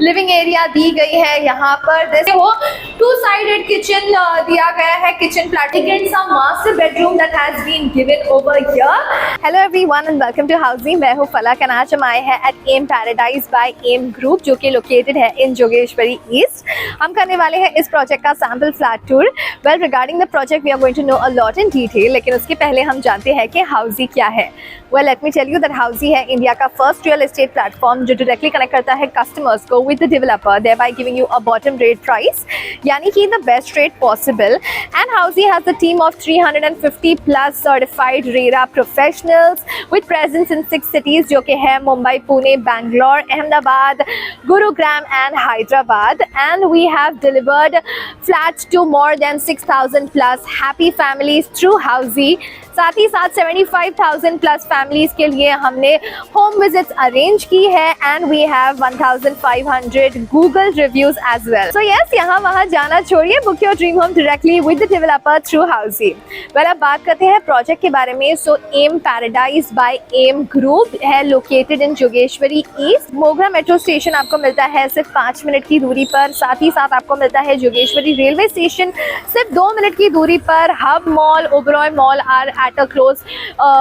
Living area दी गई है यहाँ पर। देखो 2 साइडेड किचन दिया गया है, किचन प्लाटिकेट सा master bedroom that has been given over here. Hello everyone and welcome to housing. मैं हूँ फलक और आज हम आए हैं at M Paradise by M group जो कि लोकेटेड है इन जोगेश्वरी ईस्ट। हम करने वाले हैं इस प्रोजेक्ट का sample flat tour. Well regarding the project we are going to know a lot in detail, लेकिन उसके पहले हम जानते हैं कि हाउसी क्या है। Well let me tell you that Housiey है इंडिया का फर्स्ट रियल एस्टेट प्लेटफॉर्म जो डायरेक्टली कनेक्ट करता है कस्टमर्स को with the developer, thereby giving you a bottom rate price, यानी कि the best rate possible. And Housey has a team of 350 plus certified RERA professionals with presence in 6 cities जो कि है Mumbai, Pune, Bangalore, Ahmedabad, Gurugram and Hyderabad. And we have delivered flats to more than 6,000 plus happy families through Housey. साथ ही साथ 75,000 plus families के लिए हमने home visits arrange की है and we have 1,500 Google reviews as well. So yes, यहाँ वहाँ जाना छोड़िए, book your dream home directly with the developer through Housiey. Well अब बात करते हैं प्रोजेक्ट के बारे में। So M Paradise by M group है located in Jogeshwari east. Mogra metro station आपको मिलता है सिर्फ 5 मिनट की दूरी पर। साथ ही साथ आपको मिलता है जोगेश्वरी रेलवे स्टेशन सिर्फ 2 मिनट की दूरी पर। Hub Mall, Oberoi mall are at a close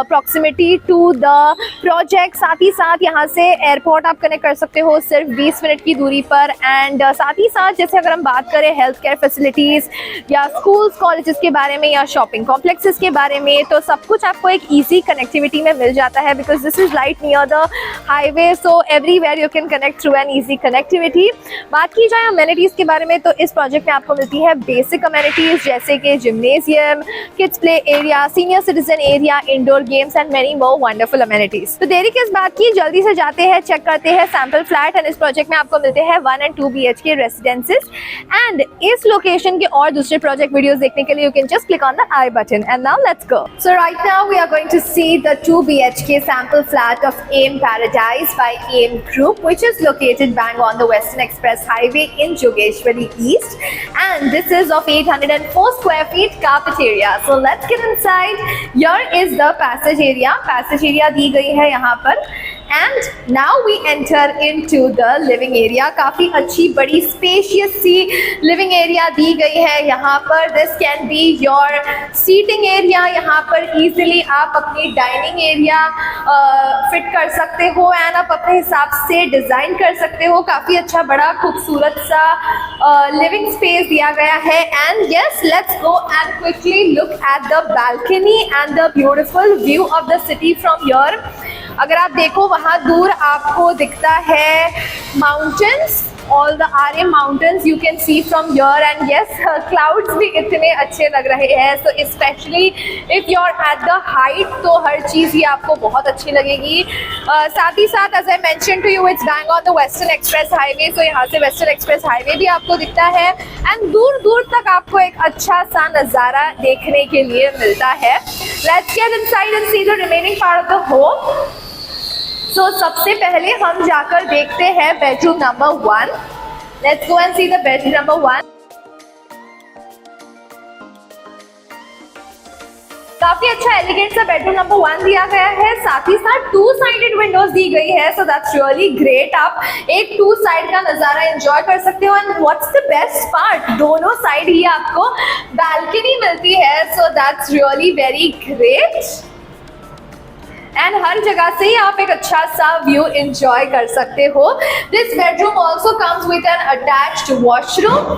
proximity to the project। साथ ही साथ यहाँ से एयरपोर्ट आप कनेक्ट कर सकते हो सिर्फ 20 मिनट की दूरी पर। एंड साथ ही साथ जैसे अगर हम बात करें हेल्थ केयर फैसिलिटीज़ या स्कूल्स कॉलेजेस के बारे में या शॉपिंग कॉम्प्लेक्सेस के बारे में, तो सब कुछ आपको एक ईजी कनेक्टिविटी में मिल जाता है because this is right near the highway. So everywhere you can connect through an easy connectivity. बात की जाए अमेनिटीज़ के बारे में तो इस प्रोजेक्ट में आपको मिलती है बेसिक अमेनिटीज़ जैसे कि gymnasium, kids play area, senior citizen area, indoor games and many more wonderful amenities. तो देरी किस बात की, जल्दी से जाते हैं, चेक करते हैं सैंपल फ्लैट। एंड इस प्रोजेक्ट में आपको मिलते हैं 1 and 2 BHK रेसिडेंसेस। एंड इस लोकेशन के और दूसरे प्रोजेक्ट वीडियोस देखने के लिए you can just click on the i button. And now let's go. So right now we are going to see the 2 BHK sample flat of M Paradise by M group which is located bang on the Western Express Highway in Jogeshwari East, and this is of 804 square feet carpet area. So let's get inside. Here is the passage area. Passage area दी गई है यहाँ पर। And now we enter into the living area. काफी अच्छी बड़ी spacious सी living area दी गई है यहाँ पर। This can be your seating area. यहाँ पर इजीली आप अपनी डाइनिंग एरिया फिट कर सकते हो एंड आप अपने हिसाब से डिजाइन कर सकते हो। काफी अच्छा बड़ा खूबसूरत सा लिविंग स्पेस दिया गया है। And yes, let's go and quickly look at the balcony and the beautiful view of the city from your. अगर आप देखो वहाँ दूर आपको दिखता है mountains, all the Aryan mountains you can see from your. And yes, clouds भी इतने अच्छे लग रहे हैं। So specially if you are at the height तो हर चीज़ ही आपको बहुत अच्छी लगेगी। साथ ही साथ as I mention to you it's bang on the western express highway. तो यहाँ से वेस्टर्न एक्सप्रेस हाईवे भी आपको दिखता है एंड दूर दूर तक आपको एक अच्छा सा नज़ारा देखने के लिए मिलता है। Let's get inside and see the remaining part of the home. So सबसे पहले हम जाकर देखते हैं bedroom number 1। Let's go and see the bedroom number 1। काफी अच्छा एलिगेंट सा बेडरूम नंबर 1 दिया गया है। साथ ही साथ 2 साइडेड विंडोज दी गई है। So that's really great. आप एक 2 साइड का नजारा एंजॉय कर सकते हो। And what's the best part, दोनों साइड ही आपको बालकनी मिलती है। So that's really very great. And हर जगह से ही आप एक अच्छा सा व्यू एंजॉय कर सकते हो। This bedroom also comes with an attached washroom.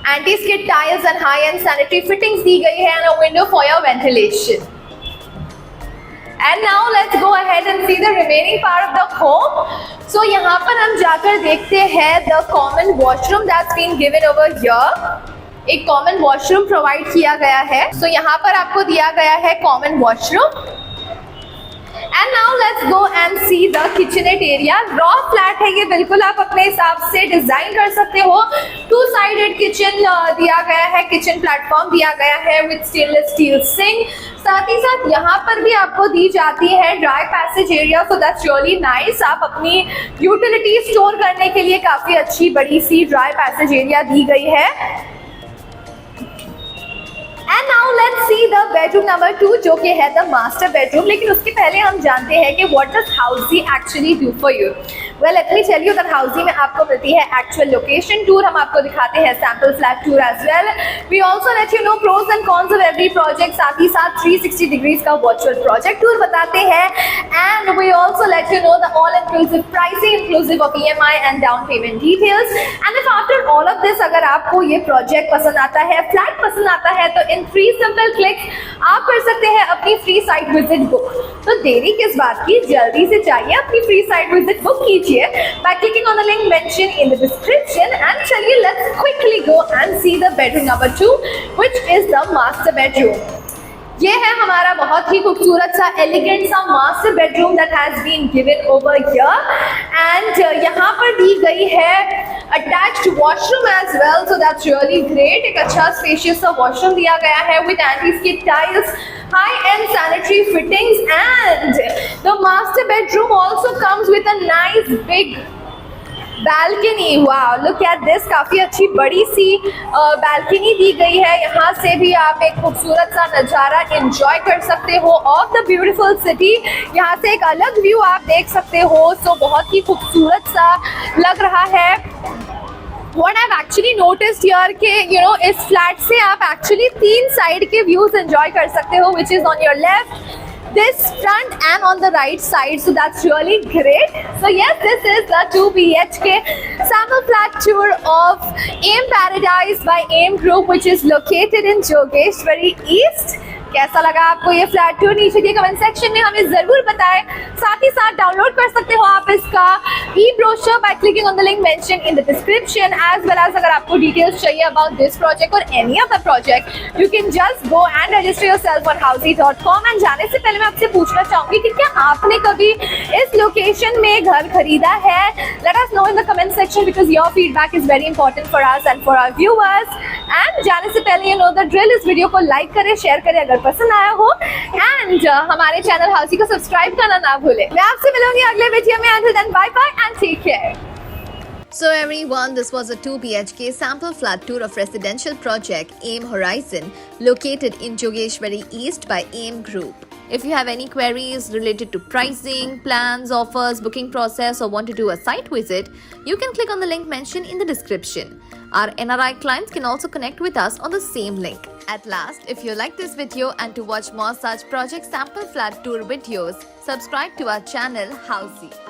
Anti skid tiles and high end sanitary fittings दी गई है and a window for your ventilation. And now let's go ahead and see the remaining part of the home. So यहाँ पर हम जाकर देखते हैं the common washroom that's been given over here. एक कॉमन वॉशरूम प्रोवाइड किया गया है। सो यहाँ पर आपको दिया गया है common washroom. And now let's go and see the kitchenette area. Raw flat है ये, बिल्कुल आप अपने हिसाब से डिजाइन कर सकते हो। 2 साइडेड किचन दिया गया है, किचन प्लेटफॉर्म दिया गया है विद स्टेनलेस स्टील सिंक। साथ ही साथ यहाँ पर भी आपको दी जाती है dry passage area. So that's really nice. आप अपनी यूटिलिटी स्टोर करने के लिए काफी अच्छी बड़ी सी ड्राई पैसेज एरिया दी गई है। And now let's see the bedroom number 2 जो कि है द मास्टर बेडरूम। लेकिन उसके पहले हम जानते हैं कि what does Housiey actually do for you. Well, let me tell you that Housey में आपको मिलती है actual location tour, हम आपको दिखाते हैं sample flat tour as well. We also let you know pros and cons of every project, साथ ही साथ 360 degrees का virtual project tour बताते हैं. And we also let you know the all-inclusive pricing inclusive of EMI and down payment details. And if after all of this अगर आपको ये project पसंद आता है, flat पसंद आता है, तो in 3 simple clicks आप कर सकते हैं अपनी free site visit book. तो देरी किस बात की, जल्दी से चाहिए अपनी free site visit book कीजिए by clicking on the link mentioned in the description. And चलिए let's quickly go and see the bedroom number 2, which is the master bedroom. ये है हमारा बहुत ही खूबसूरत सा एलिगेंट सा master bedroom that has been given over here. And यहाँ पर दी गई है attached washroom as well, so that's really great. एक अच्छा स्पेशियस सा वॉशरूम दिया गया है with anti skid tiles, high-end sanitary fittings, and the master bedroom also comes with a nice big balcony. Wow, look at this, काफी अच्छी बड़ी सी balcony दी गई है. यहाँ से भी आप एक खूबसूरत सा नज़ारा enjoy कर सकते हो of the beautiful city. यहाँ से एक अलग व्यू आप देख सकते हो, so बहुत ही खूबसूरत सा लग रहा है. What I've actually noticed here कि इस फ्लैट से आप actually 3 साइड के व्यूज enjoy कर सकते हो, which is on your left, this front and on the right side, so that's really great. So yes, this is the 2 BHK sample flat tour of AIM Paradise by AIM Group, which is located in Jogeshwari East. कैसा लगा आपको ये flat tour, नीचे के comment section में हमें जरूर बताएं. साथ ही साथ डाउनलोड कर सकते हो आप इसका e-brochure by clicking on the link mentioned in the description, as well as अगर आपको डिटेल्स चाहिए about this project or any other project, you can just go and register yourself on housey.com. and जाने से पहले मैं आपसे पूछना चाहूंगी कि क्या आपने कभी इस लोकेशन में घर खरीदा है? Let us know in the comment section because your feedback is very important for us and for our viewers. And जाने से पहले you know the drill, इस वीडियो को लाइक करें, शेयर करें अगर पसंद आया हो, एंड हमारे चैनल हाउसी को सब्सक्राइब करना ना भूलें. मैं आपसे मिलूंगी अगले वीडियो में. Until then, bye bye and take care. So everyone, this was a 2 BHK sample flat tour of residential project AIM Horizon located in Jogeshwari East by AIM Group. If you have any queries related to pricing, plans, offers, booking process, or want to do a site visit, you can click on the link mentioned in the description. Our NRI clients can also connect with us on the same link. At last, if you like this video and to watch more such project sample flat tour videos, subscribe to our channel Housey.